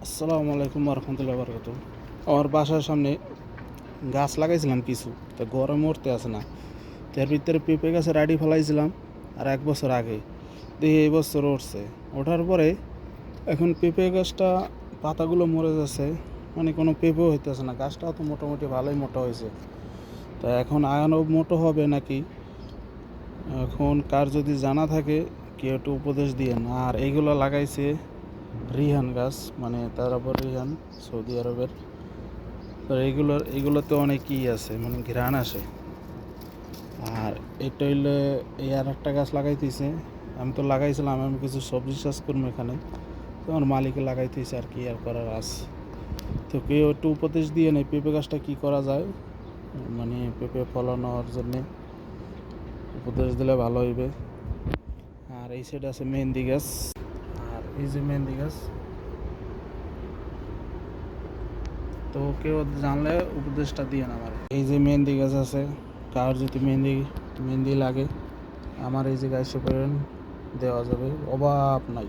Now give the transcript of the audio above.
আসসালামু আলাইকুম রহমতুল্লাহ বরকত। আমার বাসার সামনে গাছ লাগাইছিলাম কিছু, তো গরমে উঠতে আসে না। তার ভিতরে পেঁপে গাছের আইডি ফেলাইছিলাম আর 1 বছর আগে, দেখি এই বছর উঠছে। ওঠার পরে এখন পেঁপে গাছটা পাতাগুলো মরে যাচ্ছে, মানে কোনো পেঁপেও হইতেছে না। গাছটাও তো মোটামুটি ভালোই মোটা হয়েছে, তা এখন আগানো মোটো হবে নাকি, এখন কার যদি জানা থাকে কেউ একটু উপদেশ দিয়েন। আর এইগুলো লাগাইছে রিহান গাছ, মানে তার উপর রিহান, সৌদি আরবের। তো এইগুলোতে অনেক আছে, মানে ঘ্রাণ আসে। আর এটা হইলে এই আর একটা গাছ লাগাইতেছে, আমি তো লাগাইছিলাম, আমি কিছু সবজি চাষ করবো এখানে, তো আমার মালিকে লাগাইতেছে আর কি আর করার আছে। তো কেউ একটু উপদেশ দিয়ে নেই পেঁপে গাছটা কী করা যায়, মানে পেঁপে ফলানোর জন্যে উপদেশ দিলে ভালো হইবে। আর এই সাইডে আছে মেহেন্দি গাছ, আর এই যে মেহেন্দি গাছ, তো কেউ জানলে উপদেশটা দিয়ে না আমার। এই যে মেহেন্দি গাছ আছে, কার যদি মেহেন্দি লাগে আমার এই যে গাছ করেন, দেওয়া যাবে, অভাব নাই।